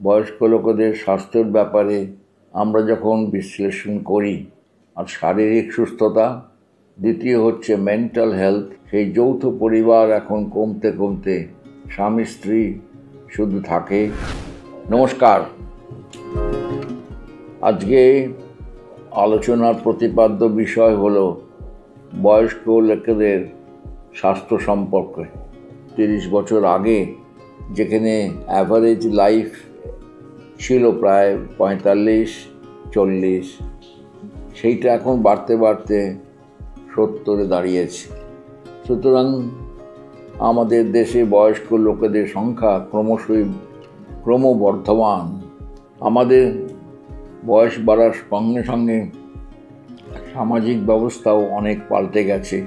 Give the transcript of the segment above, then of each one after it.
বয়স্ক লোকেদের স্বাস্থ্যের ব্যাপারে আমরা যখন বিশ্লেষণ করি, আর শারীরিক সুস্থতা, দ্বিতীয় হচ্ছে মেন্টাল হেলথ। সেই যৌথ পরিবার এখন কমতে কমতে স্বামী স্ত্রী শুধু থাকে। নমস্কার, আজকে আলোচনার প্রতিপাদ্য বিষয় হলো বয়স্ক লোকেদের স্বাস্থ্য সম্পর্কে। 30 বছর আগে যেখানে অ্যাভারেজ লাইফ ছিল প্রায় 45-40, সেইটা এখন বাড়তে বাড়তে 70-এ দাঁড়িয়েছে। সুতরাং আমাদের দেশে বয়স্ক লোকেদের সংখ্যা ক্রমবর্ধমান। আমাদের বয়স বাড়ার সঙ্গে সঙ্গে সামাজিক ব্যবস্থাও অনেক পাল্টে গেছে।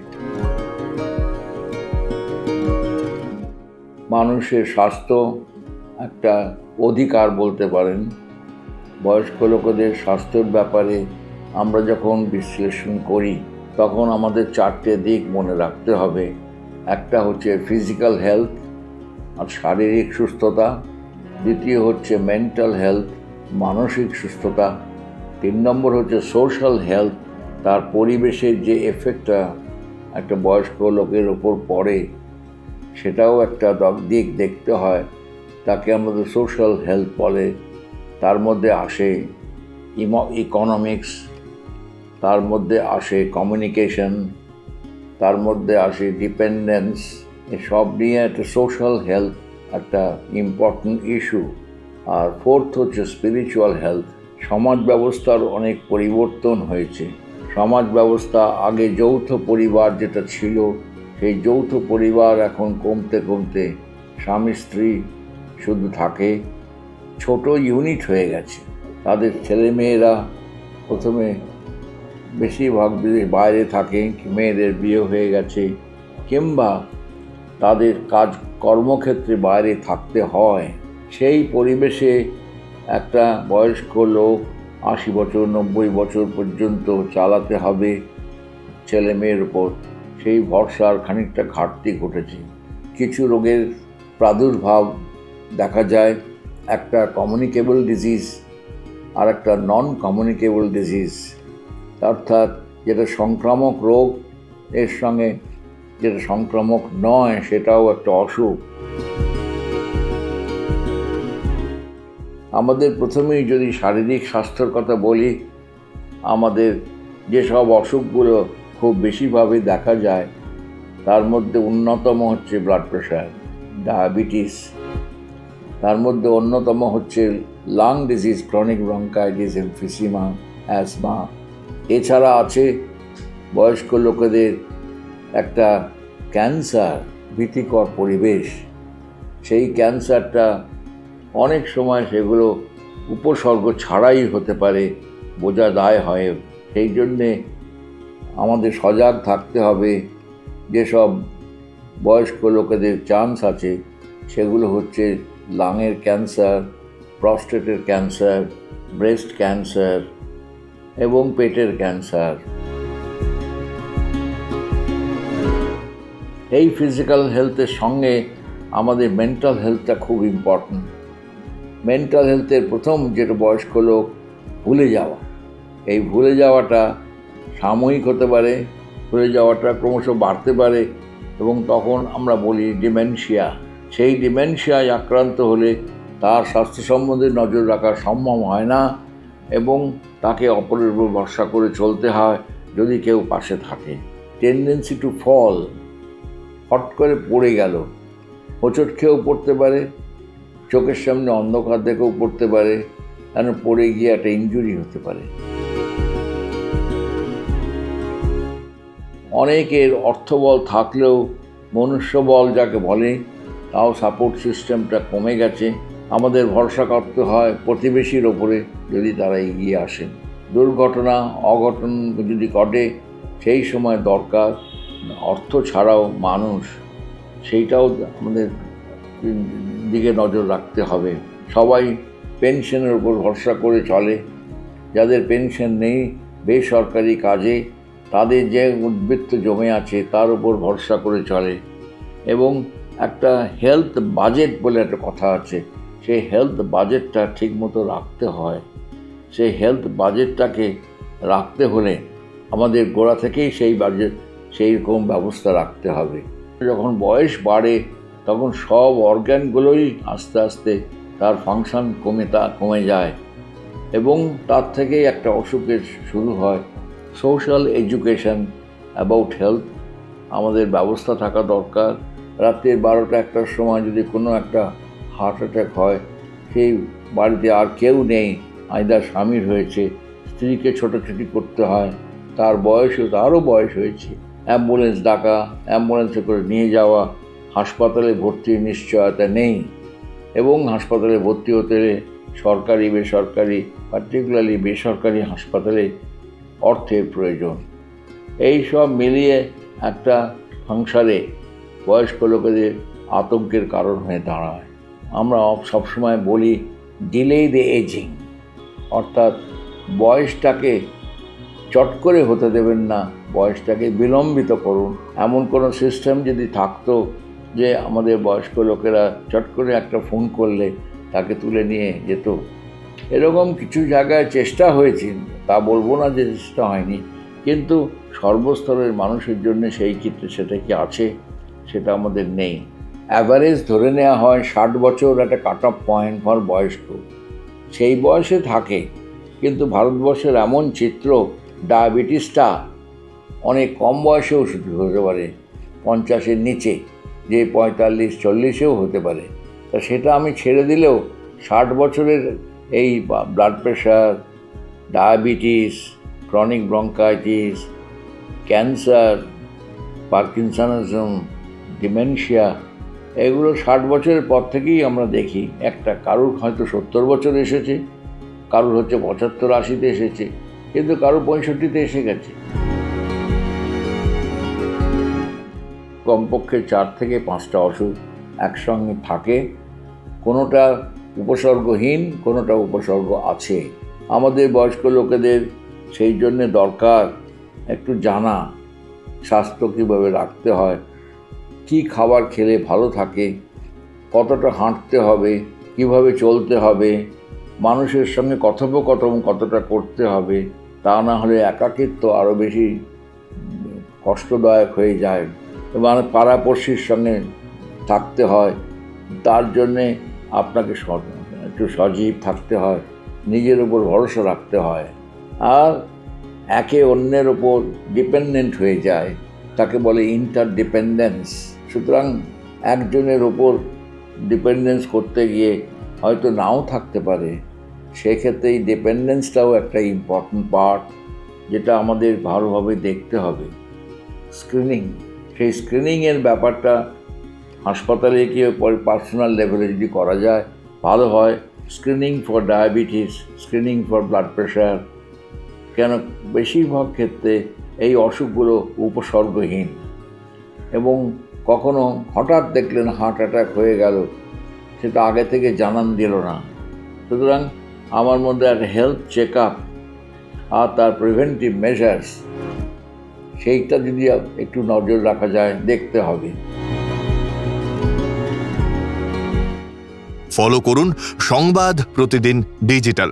মানুষের স্বাস্থ্য একটা অধিকার বলতে পারেন। বয়স্ক লোকেদের স্বাস্থ্যের ব্যাপারে আমরা যখন বিশ্লেষণ করি তখন আমাদের 4টে দিক মনে রাখতে হবে। একটা হচ্ছে ফিজিক্যাল হেলথ আর শারীরিক সুস্থতা, দ্বিতীয় হচ্ছে মেন্টাল হেলথ, মানসিক সুস্থতা, 3 নম্বর হচ্ছে সোশ্যাল হেলথ, তার পরিবেশের যে এফেক্টটা একটা বয়স্ক লোকের ওপর পড়ে সেটাও একটা দিক দেখতে হয়, তাকে আমাদের সোশ্যাল হেলথ বলে। তার মধ্যে আসে ইকোনমিক্স, তার মধ্যে আসে কমিউনিকেশন, তার মধ্যে আসে ডিপেন্ডেন্স। এসব নিয়ে একটা সোশ্যাল হেলথ একটা ইম্পর্টেন্ট ইস্যু। আর 4th হচ্ছে স্পিরিচুয়াল হেলথ। সমাজ ব্যবস্থার অনেক পরিবর্তন হয়েছে। সমাজ ব্যবস্থা আগে যৌথ পরিবার যেটা ছিল, সেই যৌথ পরিবার এখন কমতে কমতে স্বামী স্ত্রী শুধু থাকে। ছোট ইউনিট হয়ে গেছে। তাদের ছেলেমেয়েরা প্রথমে বেশিরভাগ বাইরে থাকে, মেয়েদের বিয়ে হয়ে গেছে, কিংবা তাদের কর্মক্ষেত্রে বাইরে থাকতে হয়। সেই পরিবেশে একটা বয়স্ক লোক 80 বছর 90 বছর পর্যন্ত চালাতে হবে ছেলে মেয়ের উপর, সেই ভরসার খানিকটা ঘাটতি ঘটেছে। কিছু রোগের প্রাদুর্ভাব দেখা যায়, একটা কমিউনিকেবল ডিজিজ আর একটা নন কমিউনিকেবল ডিজিজ, অর্থাৎ যেটা সংক্রামক রোগ এর সঙ্গে যেটা সংক্রামক নয় সেটাও একটা অসুখ। আমাদের প্রথমেই যদি শারীরিক স্বাস্থ্যের কথা বলি, আমাদের যেসব অসুখগুলো খুব বেশিভাবে দেখা যায় তার মধ্যে অন্যতম হচ্ছে ব্লাড প্রেশার, ডায়াবেটিস, তার মধ্যে অন্যতম হচ্ছে lung disease, chronic bronchitis, emphysema, asthma. এছাড়া আছে বয়স্ক লোকেদের একটা ক্যান্সার, ভীতিকর পরিবেশ। সেই ক্যান্সারটা অনেক সময় সেগুলো উপসর্গ ছাড়াই হতে পারে, বোঝা দায় হয়। সেই জন্যে আমাদের সজাগ থাকতে হবে। যেসব বয়স্ক লোকেদের চান্স আছে সেগুলো হচ্ছে লাংয়ের ক্যান্সার, প্রস্টেটের ক্যান্সার, ব্রেস্ট ক্যান্সার এবং পেটের ক্যান্সার। এই ফিজিক্যাল হেলথের সঙ্গে আমাদের মেন্টাল হেলথটা খুব ইম্পর্ট্যান্ট। মেন্টাল হেলথের প্রথম যেটা বয়স্ক লোক ভুলে যাওয়া, এই ভুলে যাওয়াটা সাময়িক হতে পারে, ভুলে যাওয়াটা ক্রমশ বাড়তে পারে এবং তখন আমরা বলি ডিমেনশিয়া। সেই ডিমেনশিয়ায় আক্রান্ত হলে তার স্বাস্থ্য সম্বন্ধে নজর রাখা সম্ভব হয় না এবং তাকে অপরের উপর ভরসা করে চলতে হয় যদি কেউ পাশে থাকে। টেন্ডেন্সি টু ফল, হট করে পড়ে গেল, হোঁচট খেয়েও পড়তে পারে, চোখের সামনে অন্ধকার দেখেও পড়তে পারে, কারণ পড়ে গিয়ে একটা ইনজুরি হতে পারে। অনেকের অর্থবল থাকলেও মনুষ্যবল যাকে বলে তাও সাপোর্ট সিস্টেমটা কমে গেছে। আমাদের ভরসা করতে হয় প্রতিবেশীর ওপরে যদি তারা এগিয়ে আসেন। দুর্ঘটনা অঘটন যদি ঘটে সেই সময় দরকার অর্থ ছাড়াও মানুষ, সেইটাও আমাদের দিকে নজর রাখতে হবে। সবাই পেনশনের উপর ভরসা করে চলে, যাদের পেনশন নেই বেসরকারি কাজে তাদের যে উদ্বৃত্ত জমে আছে তার উপর ভরসা করে চলে। এবং একটা হেলথ বাজেট বলে একটা কথা আছে, সেই হেলথ বাজেটটা ঠিকমতো রাখতে হয়। সেই হেলথ বাজেটটাকে রাখতে হলে আমাদের গোড়া থেকেই সেই বাজেট সেই রকম ব্যবস্থা রাখতে হবে। যখন বয়স বাড়ে তখন সব অর্গ্যানগুলোই আস্তে আস্তে তার ফাংশন কমে যায় এবং তার থেকেই একটা অসুখের শুরু হয়। সোশ্যাল এডুকেশন অ্যাবাউট হেলথ আমাদের ব্যবস্থা থাকা দরকার। রাত্রে 12টা-1টার সময় যদি কোনো একটা হার্ট অ্যাটাক হয়, সেই বাড়িতে আর কেউ নেই, আইদার স্বামীর হয়েছে, স্ত্রীকে ছোটাছুটি করতে হয়, তার তারও বয়স হয়েছে, অ্যাম্বুলেন্স ডাকা, অ্যাম্বুলেন্সে করে নিয়ে যাওয়া, হাসপাতালে ভর্তির নিশ্চয়তা নেই এবং হাসপাতালে ভর্তি হতে হলে সরকারি বেসরকারি, পার্টিকুলারলি বেসরকারি হাসপাতালে অর্থের প্রয়োজন। এই সব মিলিয়ে একটা সংসারে বয়স্ক লোকেদের আতঙ্কের কারণ হয়ে দাঁড়ায়। আমরা সবসময় বলি ডিলে দ্য এজিং, অর্থাৎ বয়সটাকে চট করে হতে দেবেন না, বয়সটাকে বিলম্বিত করুন। এমন কোনো সিস্টেম যদি থাকতো যে আমাদের বয়স্ক লোকেরা চট করে একটা ফোন করলে তাকে তুলে নিয়ে যেত, এরকম কিছু জায়গায় চেষ্টা হয়েছে, তা বলবো না যে চেষ্টা হয়নি, কিন্তু সর্বস্তরের মানুষের জন্য সেই ক্ষেত্রে সেটা কি আছে, সেটা আমাদের নেই। অ্যাভারেজ ধরে নেওয়া হয় 60 বছর একটা কাট অফ পয়েন্ট ফর বয়স্ক, সেই বয়সে থাকে। কিন্তু ভারতবর্ষের এমন চিত্র, ডায়াবেটিসটা অনেক কম বয়সেও শুরু হতে পারে, 50-এর নিচে, যে 45-40-এও হতে পারে। তা সেটা আমি ছেড়ে দিলেও 60 বছরের এই blood pressure, diabetes, chronic bronchitis, cancer, parkinsonism, dementia, এগুলো 60 বছরের পর থেকেই আমরা দেখি। কারুর হয়তো 70 বছর এসেছে, কারুর হচ্ছে 75-80-তে এসেছে, কিন্তু কারুর 65-তে এসে গেছে। কমপক্ষে 4 থেকে 5টা অসুখ একসঙ্গে থাকে, কোনোটা উপসর্গহীন, কোনোটা উপসর্গ আছে। আমাদের বয়স্ক লোকেদের সেই জন্যে দরকার একটু জানা স্বাস্থ্য কীভাবে রাখতে হয়, কী খাবার খেলে ভালো থাকে, কতটা হাঁটতে হবে, কিভাবে চলতে হবে, মানুষের সঙ্গে কথোপকথন কতটা করতে হবে, তা না হলে একাকিত্ব আরও বেশি কষ্টদায়ক হয়ে যায়। এবং পাড়াপড়শির সঙ্গে থাকতে হয়, তার জন্যে আপনাকে একটু সজীব থাকতে হয়, নিজের উপর ভরসা রাখতে হয়, আর একে অন্যের ওপর ডিপেন্ডেন্ট হয়ে যায়, তাকে বলে ইন্টারডিপেন্ডেন্স। সুতরাং একজনের ওপর ডিপেন্ডেন্স করতে গিয়ে হয়তো নাও থাকতে পারে, সেক্ষেত্রে এই ডিপেন্ডেন্সটাও একটা ইম্পর্টেন্ট পার্ট, যেটা আমাদের ভালোভাবে দেখতে হবে। স্ক্রিনিং, সেই স্ক্রিনিংয়ের ব্যাপারটা হাসপাতালে গিয়ে পার্সোনাল লেভেলে যদি করা যায় ভালো হয়। Screening for diabetes, screening for blood pressure, কেন বেশিরভাগ ক্ষেত্রে এই অসুখগুলো উপসর্গহীন এবং কখনো হঠাৎ দেখলেন হার্ট অ্যাটাক হয়ে গেল, সেটা আগে থেকে জানান দিল না। সুতরাং আমার মধ্যে একটা হেলথ চেক আপ আর তার প্রিভেন্টিভ মেজার্স, সেইটা যদি একটু নজর রাখা যায়, দেখতে হবে। ফলো করুন সংবাদ প্রতিদিন ডিজিটাল।